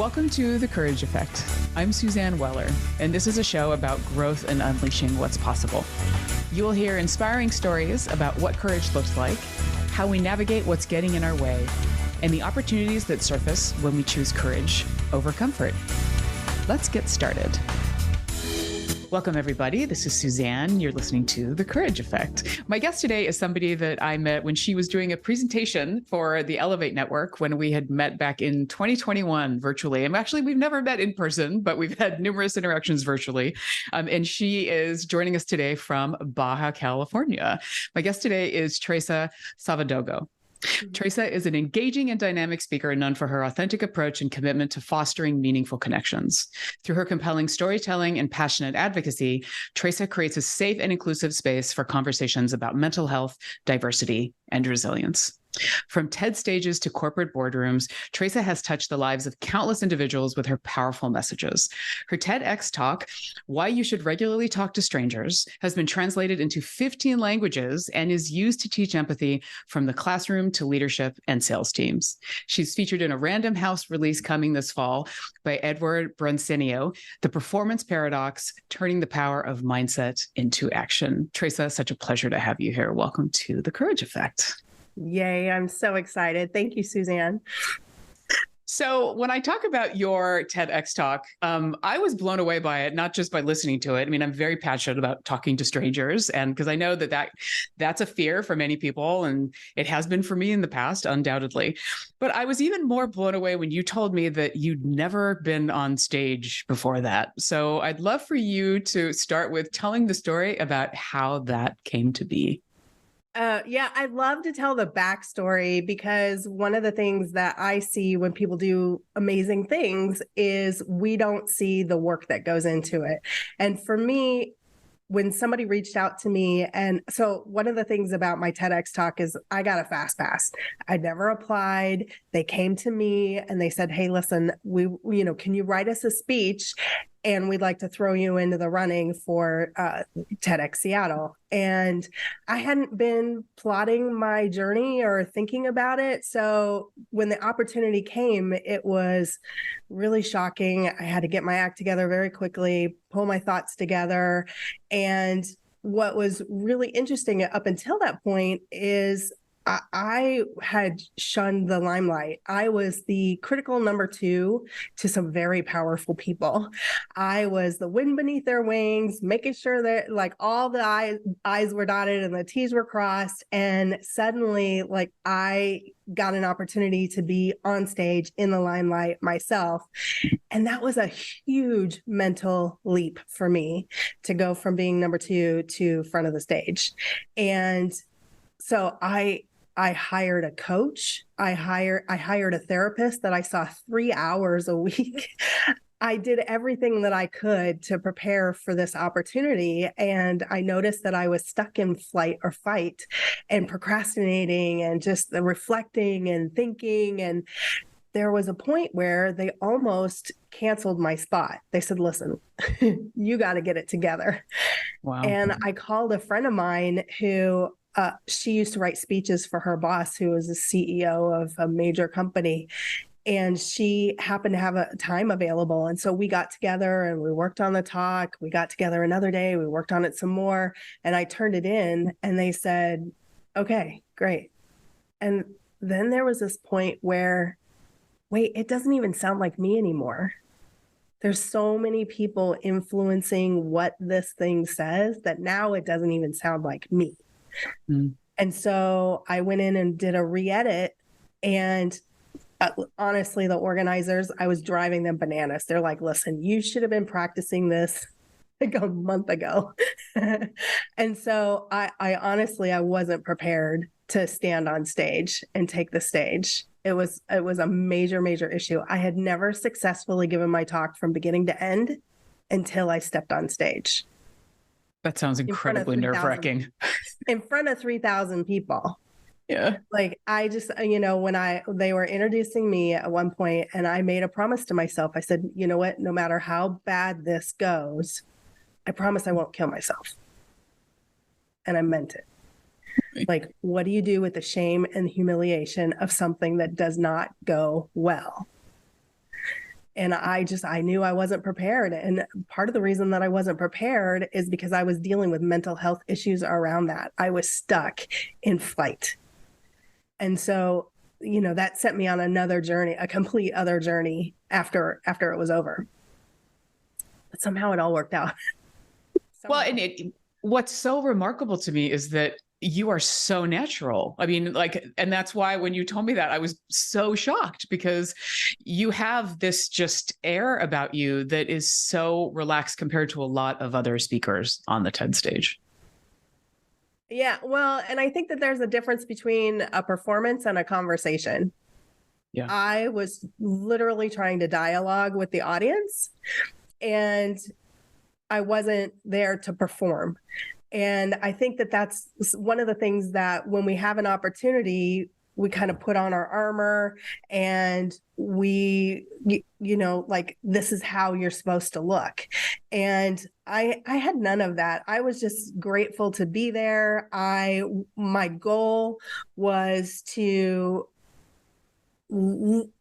Welcome to The Courage Effect. I'm Suzanne Weller, and this is a show about growth and unleashing what's possible. You will hear inspiring stories about what courage looks like, how we navigate what's getting in our way, and the opportunities that surface when we choose courage over comfort. Let's get started. Welcome, everybody. This is Suzanne. You're listening to The Courage Effect. My guest today is somebody that I met when she was doing a presentation for the Elevate Network when we had met back in 2021 virtually. And actually, we've never met in person, but we've had numerous interactions virtually. And she is joining us today from Baja California. My guest today is Traca Savadogo. Traca is an engaging and dynamic speaker known for her authentic approach and commitment to fostering meaningful connections. Through her compelling storytelling and passionate advocacy, Traca creates a safe and inclusive space for conversations about mental health, diversity, and resilience. From TED stages to corporate boardrooms, Traca has touched the lives of countless individuals with her powerful messages. Her TEDx talk, Why You Should Regularly Talk to Strangers, has been translated into 15 languages and is used to teach empathy from the classroom to leadership and sales teams. She's featured in a Random House release coming this fall by Edward Brunsenio, The Performance Paradox, Turning the Power of Mindset into Action. Traca, such a pleasure to have you here. Welcome to The Courage Effect. Yay, I'm so excited. Thank you, Suzanne. So when I talk about your TEDx talk, I was blown away by it, not just by listening to it. I mean, I'm very passionate about talking to strangers, and because I know that's a fear for many people, and it has been for me in the past, undoubtedly. But I was even more blown away when you told me that you'd never been on stage before that. So I'd love for you to start with telling the story about how that came to be. I love to tell the backstory because one of the things that I see when people do amazing things is we don't see the work that goes into it. And for me, when somebody reached out to me, and so one of the things about my TEDx talk is I got a fast pass. I never applied. They came to me and they said, "Hey, listen, can you write us a speech? And we'd like to throw you into the running for TEDx Seattle." And I hadn't been plotting my journey or thinking about it. So when the opportunity came, it was really shocking. I had to get my act together very quickly, pull my thoughts together. And what was really interesting up until that point is I had shunned the limelight. I was the critical number 2 to some very powerful people. I was the wind beneath their wings, making sure that like all the I's were dotted and the T's were crossed. And suddenly, like I got an opportunity to be on stage in the limelight myself. And that was a huge mental leap for me to go from being number 2 to front of the stage. And so I hired a coach. I hired a therapist that I saw 3 hours a week. I did everything that I could to prepare for this opportunity. And I noticed that I was stuck in flight or fight and procrastinating and just reflecting and thinking. And there was a point where they almost canceled my spot. They said, "Listen, you got to get it together." Wow. And I called a friend of mine who she used to write speeches for her boss, who was the CEO of a major company. And she happened to have a time available. And so we got together and we worked on the talk. We got together another day. We worked on it some more. And I turned it in and they said, "Okay, great." And then there was this point where, wait, it doesn't even sound like me anymore. There's so many people influencing what this thing says that now it doesn't even sound like me. Mm. And so I went in and did a re-edit, and honestly, the organizers, I was driving them bananas. They're like, "Listen, you should have been practicing this like a month ago." And so I honestly, I wasn't prepared to stand on stage and take the stage. It was a major, major issue. I had never successfully given my talk from beginning to end until I stepped on stage. That sounds incredibly nerve-wracking. In front of 3,000 people. Yeah. Like I just, when they were introducing me at one point and I made a promise to myself, I said, "You know what, no matter how bad this goes, I promise I won't kill myself." And I meant it. Like, what do you do with the shame and humiliation of something that does not go well? And I knew I wasn't prepared. And part of the reason that I wasn't prepared is because I was dealing with mental health issues around that. I was stuck in flight. And so, that sent me on another journey, a complete other journey after it was over. But somehow it all worked out. Well, and what's so remarkable to me is that you are so natural. I mean, and that's why when you told me that, I was so shocked, because you have this just air about you that is so relaxed compared to a lot of other speakers on the TED stage. Yeah, well, and I think that there's a difference between a performance and a conversation. Yeah. I was literally trying to dialogue with the audience, and I wasn't there to perform. And I think that that's one of the things that when we have an opportunity, we kind of put on our armor and we, this is how you're supposed to look. And I had none of that. I was just grateful to be there. My goal was to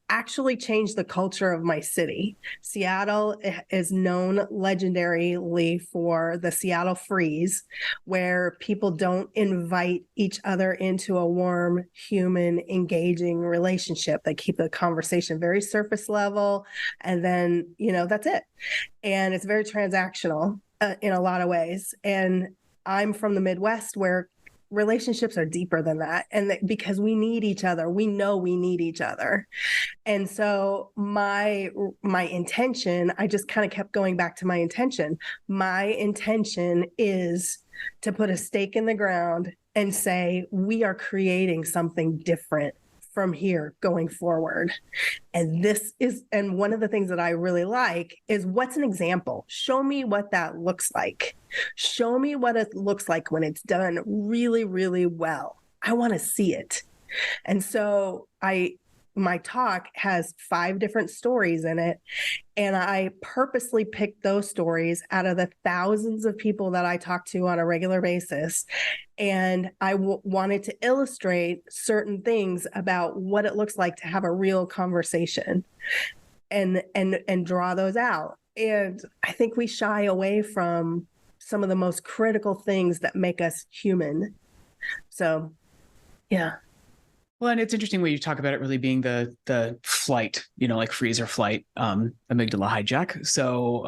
actually change the culture of my city. Seattle is known legendarily for the Seattle freeze, where people don't invite each other into a warm, human, engaging relationship. They keep the conversation very surface level, and then, that's it. And it's very transactional in a lot of ways. And I'm from the Midwest, where relationships are deeper than that. And because we need each other, we know we need each other. And so my intention, I just kind of kept going back to my intention. My intention is to put a stake in the ground and say, we are creating something different from here going forward. And one of the things that I really like is, what's an example? Show me what that looks like. Show me what it looks like when it's done really, really well. I want to see it. And so my talk has 5 different stories in it. And I purposely picked those stories out of the thousands of people that I talk to on a regular basis. And I wanted to illustrate certain things about what it looks like to have a real conversation and draw those out. And I think we shy away from some of the most critical things that make us human. So, yeah. Well, and it's interesting when you talk about it really being the flight, like freeze or flight, amygdala hijack. So,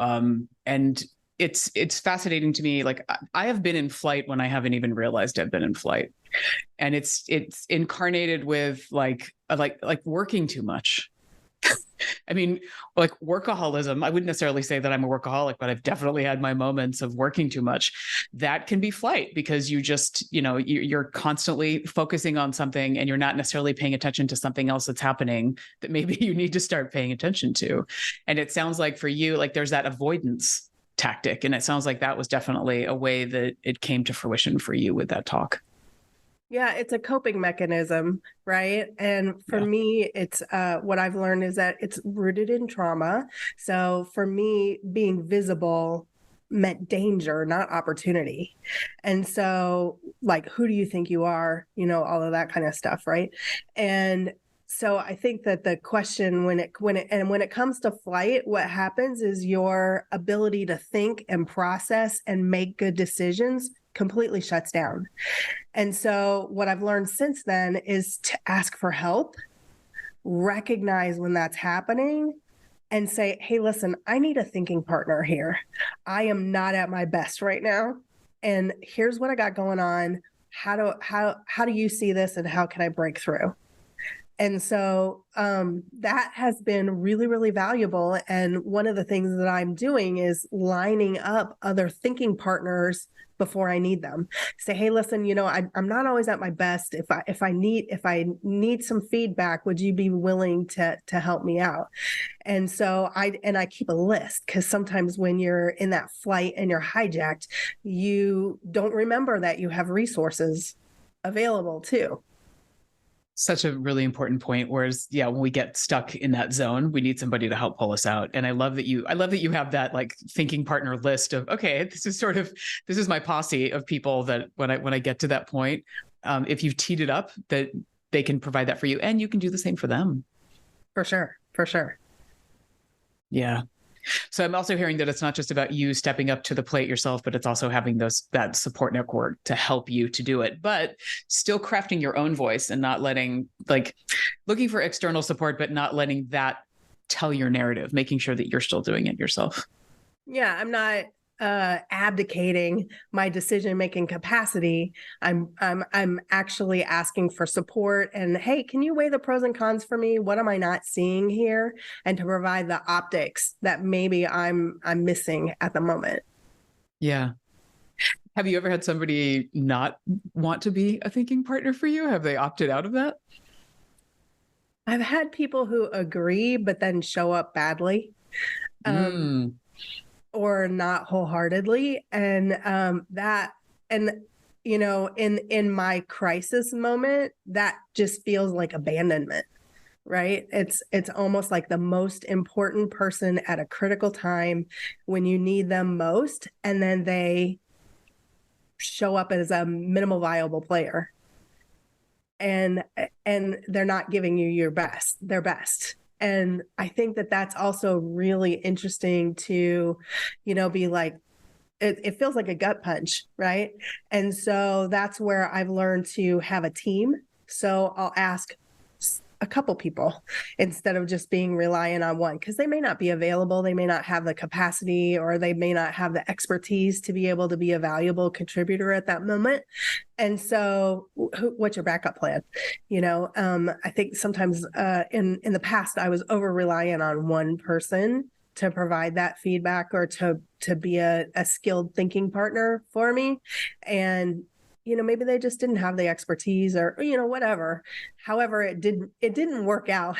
and it's fascinating to me. Like, I have been in flight when I haven't even realized I've been in flight, and it's incarnated with like working too much. I mean, like workaholism. I wouldn't necessarily say that I'm a workaholic, but I've definitely had my moments of working too much. That can be flight, because you just, you're constantly focusing on something and you're not necessarily paying attention to something else that's happening that maybe you need to start paying attention to. And it sounds like for you, like there's that avoidance tactic. And it sounds like that was definitely a way that it came to fruition for you with that talk. Yeah, it's a coping mechanism, right? And for me, it's what I've learned is that it's rooted in trauma. So for me, being visible meant danger, not opportunity. And so, like, who do you think you are? All of that kind of stuff, right? And so I think that the question when it comes to flight, what happens is your ability to think and process and make good decisions completely shuts down. And so what I've learned since then is to ask for help, recognize when that's happening, and say, hey, listen, I need a thinking partner here. I am not at my best right now. And here's what I got going on. How do you see this, and how can I break through? And so that has been really, really valuable. And one of the things that I'm doing is lining up other thinking partners before I need them. Say, hey, listen, I'm not always at my best. If I need some feedback, would you be willing to help me out? And so I keep a list, because sometimes when you're in that flight and you're hijacked, you don't remember that you have resources available too. Such a really important point. Whereas, when we get stuck in that zone, we need somebody to help pull us out. And I love that you have that like thinking partner list of, okay, this is my posse of people that when I get to that point, if you've teed it up, that they can provide that for you, and you can do the same for them. For sure. Yeah. So I'm also hearing that it's not just about you stepping up to the plate yourself, but it's also having that support network to help you to do it, but still crafting your own voice and not letting, like, looking for external support, but not letting that tell your narrative, making sure that you're still doing it yourself. Yeah, I'm not abdicating my decision-making capacity. I'm actually asking for support and, hey, can you weigh the pros and cons for me? What am I not seeing here? And to provide the optics that maybe I'm missing at the moment. Yeah. Have you ever had somebody not want to be a thinking partner for you? Have they opted out of that? I've had people who agree, but then show up badly. Or not wholeheartedly. And in my crisis moment, that just feels like abandonment, right? It's almost like the most important person at a critical time when you need them most, and then they show up as a minimal viable player. And they're not giving you their best. And I think that that's also really interesting to, be like, it feels like a gut punch, right? And so that's where I've learned to have a team. So I'll ask a couple people instead of just being reliant on one, because they may not be available. They may not have the capacity, or they may not have the expertise to be able to be a valuable contributor at that moment. And so what's your backup plan? I think sometimes in the past, I was over reliant on one person to provide that feedback or to be a skilled thinking partner for me. And maybe they just didn't have the expertise or, whatever. However, it didn't work out.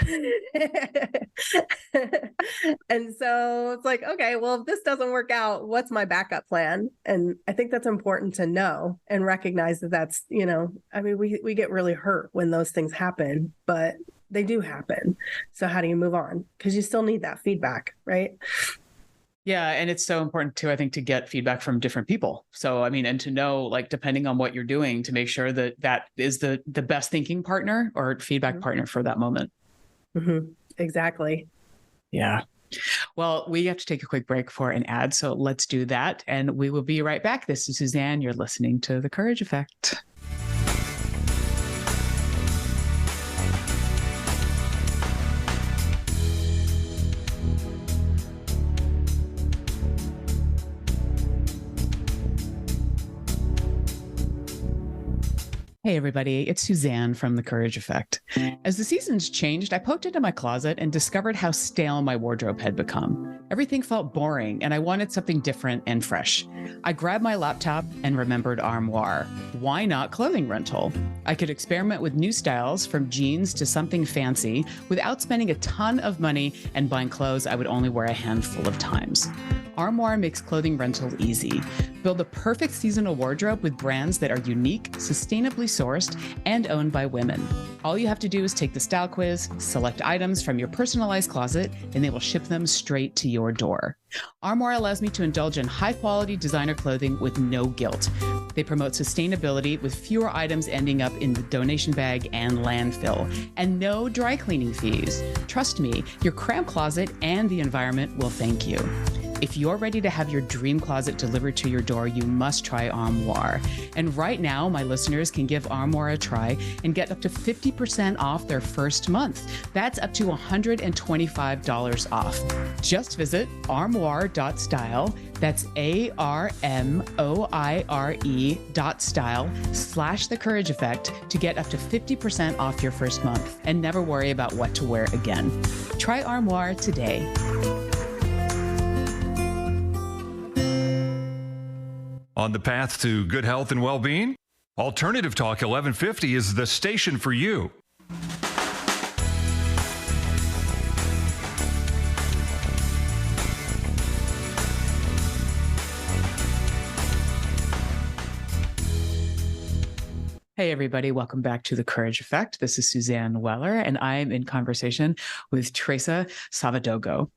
And so it's like, okay, well, if this doesn't work out, what's my backup plan? And I think that's important to know and recognize that that's, we get really hurt when those things happen, but they do happen. So how do you move on? Because you still need that feedback, right? Yeah. And it's so important too, I think, to get feedback from different people. So, and to know, like, depending on what you're doing, to make sure that that is the best thinking partner or feedback partner for that moment. Mm-hmm. Exactly. Yeah. Well, we have to take a quick break for an ad. So let's do that. And we will be right back. This is Suzanne. You're listening to The Courage Effect. Hey, everybody, it's Suzanne from The Courage Effect. As the seasons changed, I poked into my closet and discovered how stale my wardrobe had become. Everything felt boring, and I wanted something different and fresh. I grabbed my laptop and remembered Armoire. Why not clothing rental? I could experiment with new styles, from jeans to something fancy, without spending a ton of money and buying clothes I would only wear a handful of times. Armoire makes clothing rental easy. Build the perfect seasonal wardrobe with brands that are unique, sustainably sourced, and owned by women. All you have to do is take the style quiz, select items from your personalized closet, and they will ship them straight to your door. Armoire allows me to indulge in high-quality designer clothing with no guilt. They promote sustainability with fewer items ending up in the donation bag and landfill, and no dry cleaning fees. Trust me, your cramped closet and the environment will thank you. If you're ready to have your dream closet delivered to your door, you must try Armoire. And right now, my listeners can give Armoire a try and get up to 50% off their first month. That's up to $125 off. Just visit armoire.style. That's ARMOIRE.style/The Courage Effect to get up to 50% off your first month and never worry about what to wear again. Try Armoire today. On the path to good health and well-being? Alternative Talk 1150 is the station for you. Hey, Hey, everybody. Welcome back to The Courage Effect. This is Suzanne Weller, and I'm in conversation with Traca Savadogo.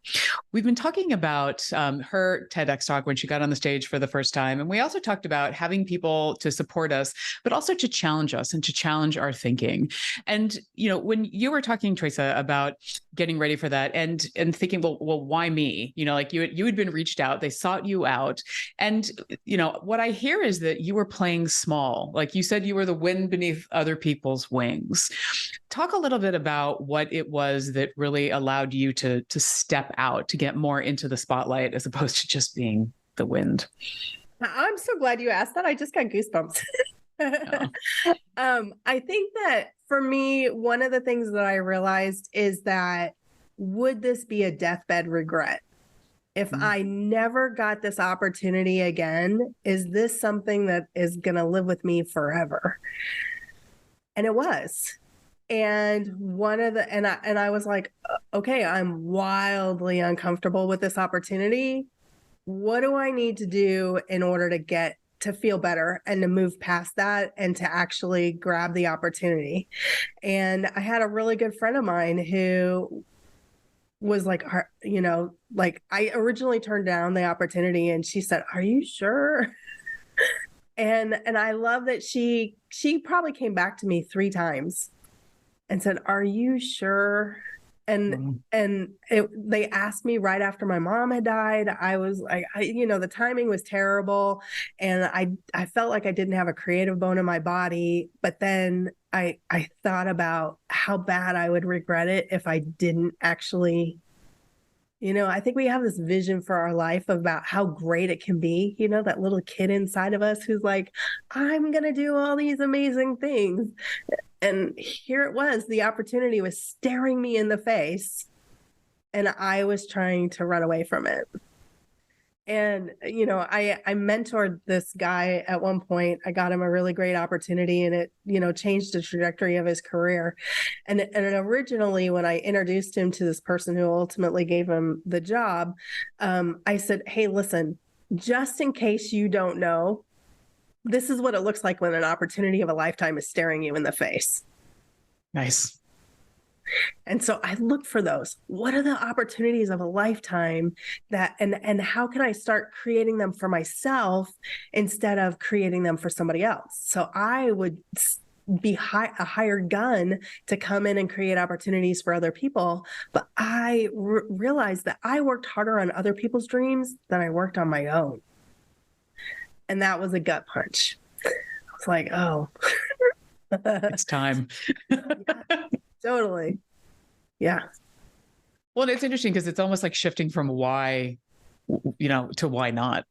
We've been talking about her TEDx talk when she got on the stage for the first time. And we also talked about having people to support us, but also to challenge us and to challenge our thinking. And, when you were talking, Traca, about getting ready for that and thinking, well, why me? Like you had been reached out, they sought you out. And, what I hear is that you were playing small. Like you said, you were the wind beneath other people's wings. Talk a little bit about what it was that really allowed you to step out, to get more into the spotlight as opposed to just being the wind. I'm so glad you asked that. I just got goosebumps. I think that for me, one of the things that I realized is that would this be a deathbed regret? If I never got this opportunity again, is this something that is going to live with me forever? And it was. And I was like, okay, I'm wildly uncomfortable with this opportunity. What do I need to do in order to feel better and to move past that and to actually grab the opportunity? And I had a really good friend of mine who was like, I originally turned down the opportunity and she said, "Are you sure?" And I love that she probably came back to me 3 times and said, "Are you sure?" And they asked me right after my mom had died. I was like, the timing was terrible. And I felt like I didn't have a creative bone in my body. But then I thought about how bad I would regret it if I didn't actually, I think we have this vision for our life about how great it can be. That little kid inside of us who's like, I'm going to do all these amazing things. And here it was, the opportunity was staring me in the face and I was trying to run away from it. And, I mentored this guy at one point. I got him a really great opportunity and it, changed the trajectory of his career. And originally when I introduced him to this person who ultimately gave him the job, I said, "Hey, listen, just in case you don't know, this is what it looks like when an opportunity of a lifetime is staring you in the face." Nice. And so I look for those. What are the opportunities of a lifetime and how can I start creating them for myself instead of creating them for somebody else? So I would be a hired gun to come in and create opportunities for other people. But I realized that I worked harder on other people's dreams than I worked on my own. And that was a gut punch. I was like, oh. It's time. Yeah, totally. Yeah. Well, it's interesting because it's almost like shifting from why, to why not.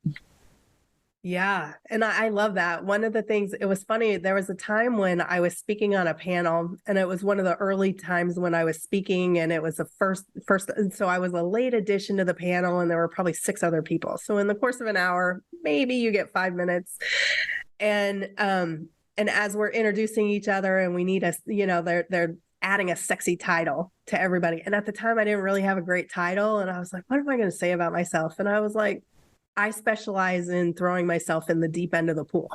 Yeah. And I love that. One of the things, it was funny, there was a time when I was speaking on a panel and it was one of the early times when I was speaking and it was the first, so I was a late addition to the panel and there were probably 6 other people. So in the course of an hour, maybe you get 5 minutes. And as we're introducing each other and we need they're adding a sexy title to everybody. And at the time I didn't really have a great title. And I was like, what am I going to say about myself? And I was like, I specialize in throwing myself in the deep end of the pool.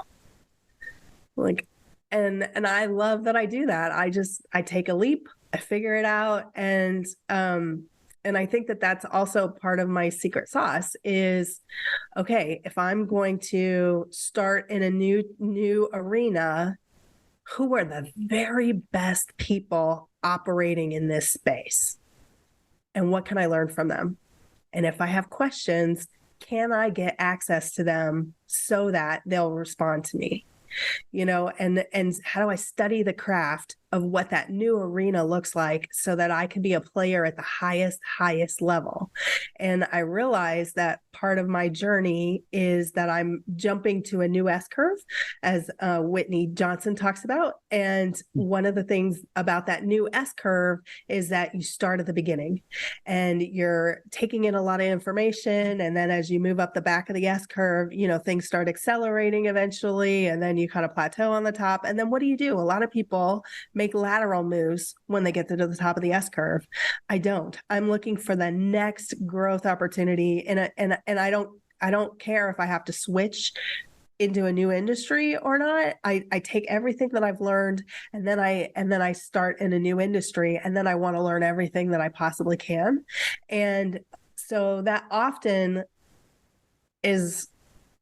Like, and I love that I do that. I take a leap, I figure it out. And I think that that's also part of my secret sauce is, okay, if I'm going to start in a new arena, who are the very best people operating in this space? And what can I learn from them? And if I have questions, can I get access to them so that they'll respond to me? And how do I study the craft of what that new arena looks like so that I can be a player at the highest level? And I realized that part of my journey is that I'm jumping to a new S-curve, as Whitney Johnson talks about. And one of the things about that new S-curve is that you start at the beginning and you're taking in a lot of information. And then as you move up the back of the S-curve, things start accelerating eventually. And then you kind of plateau on the top. And then what do? A lot of people make lateral moves when they get to the top of the S-curve. I don't. I'm looking for the next growth opportunity. And I don't care if I have to switch into a new industry or not. I take everything that I've learned and then I start in a new industry, and then I want to learn everything that I possibly can. And so that often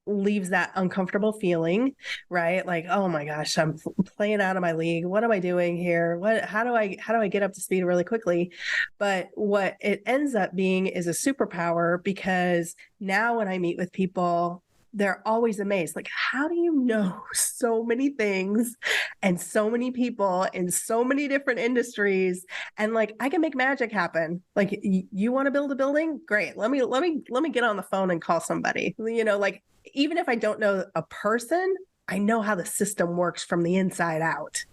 leaves that uncomfortable feeling, right? Like, oh my gosh, I'm playing out of my league. What am I doing here? How do I get up to speed really quickly? But what it ends up being is a superpower, because now when I meet with people, they're always amazed. Like, how do you know so many things and so many people in so many different industries? And like, I can make magic happen. Like, you want to build a building? Great. Let me get on the phone and call somebody. Like, even if I don't know a person, I know how the system works from the inside out.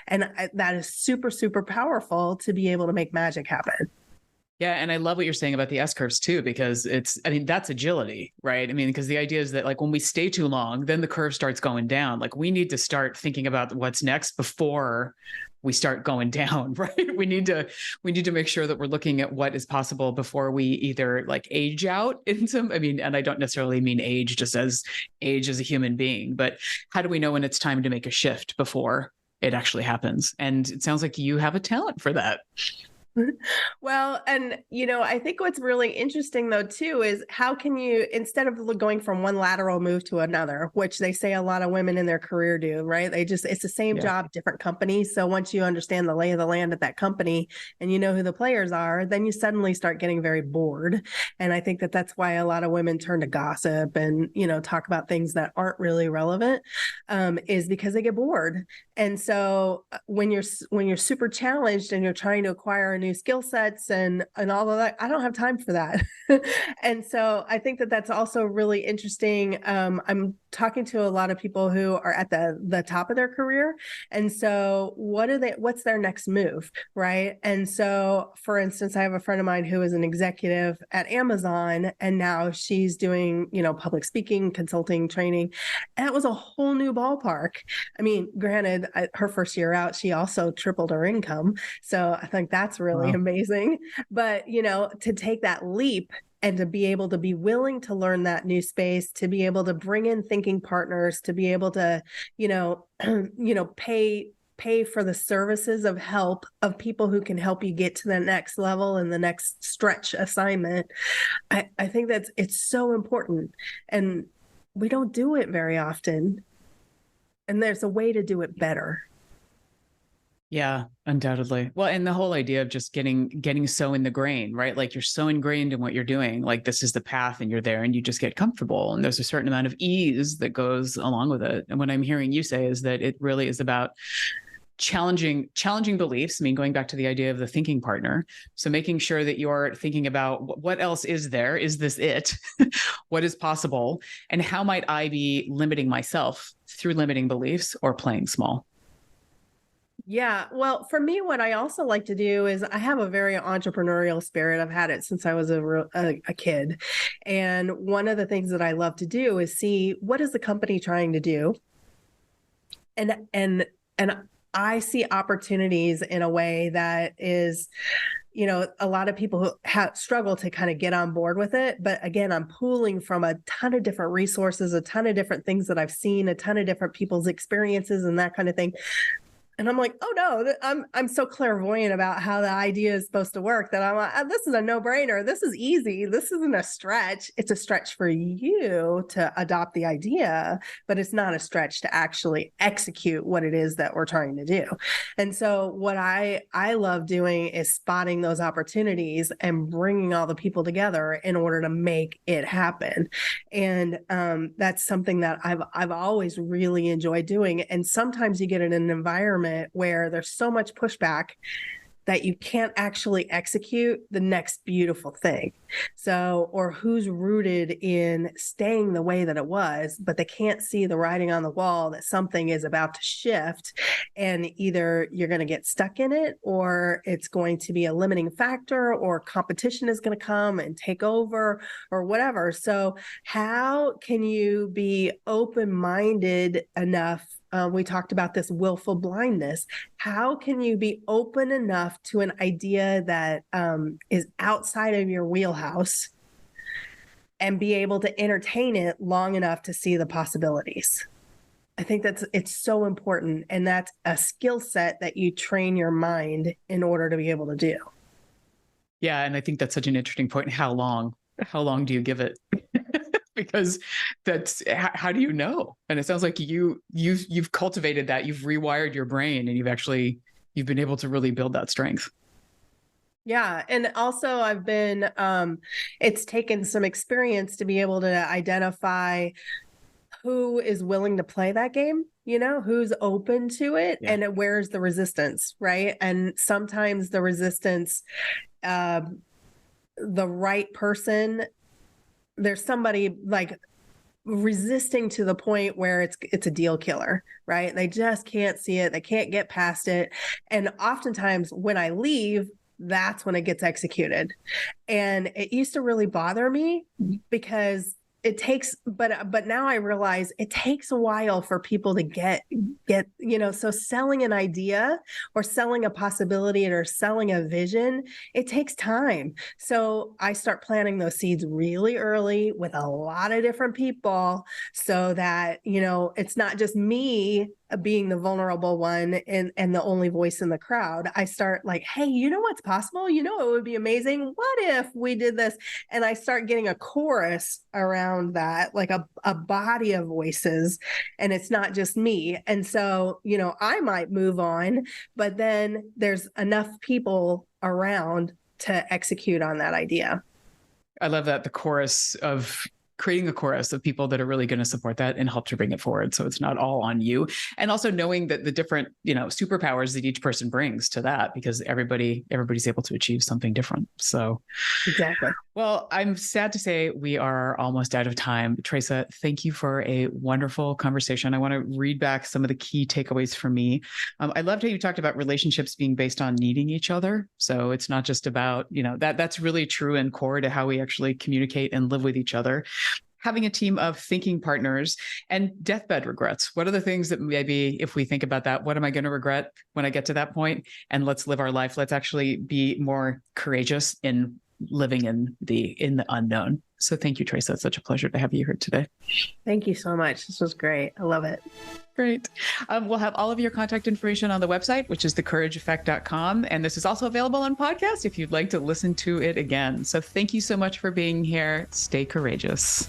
And that is super, super powerful to be able to make magic happen. Yeah. And I love what you're saying about the S curves too, because that's agility, right? Because the idea is that like when we stay too long, then the curve starts going down. Like we need to start thinking about what's next before we start going down, right? We need to make sure that we're looking at what is possible before we either like age out into, and I don't necessarily mean age just as age as a human being, but how do we know when it's time to make a shift before it actually happens? And it sounds like you have a talent for that. Well, and I think what's really interesting though too is how can you, instead of going from one lateral move to another, which they say a lot of women in their career do, right? It's the same job, different companies. So once you understand the lay of the land at that company and you know who the players are, then you suddenly start getting very bored. And I think that that's why a lot of women turn to gossip and talk about things that aren't really relevant, is because they get bored. And so when you're super challenged and you're trying to acquire a new skill sets and all of that, I don't have time for that. And so I think that that's also really interesting. I'm talking to a lot of people who are at the top of their career. And so what's their next move? Right. And so for instance, I have a friend of mine who is an executive at Amazon, and now she's doing, public speaking, consulting, training. And that was a whole new ballpark. Granted, her first year out, she also tripled her income. So I think that's really amazing. But, to take that leap and to be able to be willing to learn that new space, to be able to bring in thinking partners, to be able to, pay for the services of help of people who can help you get to the next level and the next stretch assignment. I think it's so important. And we don't do it very often. And there's a way to do it better. Yeah, undoubtedly. Well, and the whole idea of just getting so in the grain, right? Like you're so ingrained in what you're doing, like this is the path and you're there and you just get comfortable. And there's a certain amount of ease that goes along with it. And what I'm hearing you say is that it really is about challenging beliefs. Going back to the idea of the thinking partner. So making sure that you're thinking about what else is there? Is this it? What is possible? And how might I be limiting myself through limiting beliefs or playing small? Yeah. Well, for me, what I also like to do is I have a very entrepreneurial spirit. I've had it since I was a kid. And one of the things that I love to do is see what is the company trying to do. And I see opportunities in a way that is, a lot of people who struggle to kind of get on board with it. But again, I'm pulling from a ton of different resources, a ton of different things that I've seen, a ton of different people's experiences and that kind of thing. And I'm like, oh no, I'm so clairvoyant about how the idea is supposed to work that I'm like, this is a no-brainer. This is easy. This isn't a stretch. It's a stretch for you to adopt the idea, but it's not a stretch to actually execute what it is that we're trying to do. And so what I love doing is spotting those opportunities and bringing all the people together in order to make it happen. And that's something that I've always really enjoyed doing. And sometimes you get in an environment where there's so much pushback that you can't actually execute the next beautiful thing. So, or who's rooted in staying the way that it was, but they can't see the writing on the wall that something is about to shift. And either you're going to get stuck in it, or it's going to be a limiting factor, or competition is going to come and take over, or whatever. So how can you be open-minded enough? We talked about this willful blindness. How can you be open enough to an idea that is outside of your wheelhouse and be able to entertain it long enough to see the possibilities. I think it's so important. And that's a skill set that you train your mind in order to be able to do. Yeah. And I think that's such an interesting point. How long do you give it? Because that's, how do you know? And it sounds like you've cultivated that, you've rewired your brain, and you've been able to really build that strength. Yeah. And also I've been, it's taken some experience to be able to identify who is willing to play that game, who's open to it, and where's the resistance, right? And sometimes the resistance, the right person, there's somebody like resisting to the point where it's a deal killer, right? They just can't see it. They can't get past it. And oftentimes when I leave, that's when it gets executed. And it used to really bother me because it takes, but now I realize it takes a while for people to get, so selling an idea or selling a possibility or selling a vision, it takes time. So I start planting those seeds really early with a lot of different people so that, it's not just me being the vulnerable one and the only voice in the crowd. I start like, hey, you know what's possible? It would be amazing. What if we did this? And I start getting a chorus around that, like a body of voices, and it's not just me. And so, I might move on, but then there's enough people around to execute on that idea. I love that, creating a chorus of people that are really going to support that and help to bring it forward. So it's not all on you. And also knowing that the different, superpowers that each person brings to that, because everybody's able to achieve something different. So exactly. Well, I'm sad to say we are almost out of time. Traca, thank you for a wonderful conversation. I want to read back some of the key takeaways for me. I loved how you talked about relationships being based on needing each other. So it's not just about, that's really true and core to how we actually communicate and live with each other. Having a team of thinking partners, and deathbed regrets. What are the things that maybe, if we think about that, what am I going to regret when I get to that point? And let's live our life. Let's actually be more courageous in living in the unknown. So thank you, Traca. It's such a pleasure to have you here today. Thank you so much. This was great. I love it. Great. We'll have all of your contact information on the website, which is thecourageeffect.com. And this is also available on podcast if you'd like to listen to it again. So thank you so much for being here. Stay courageous.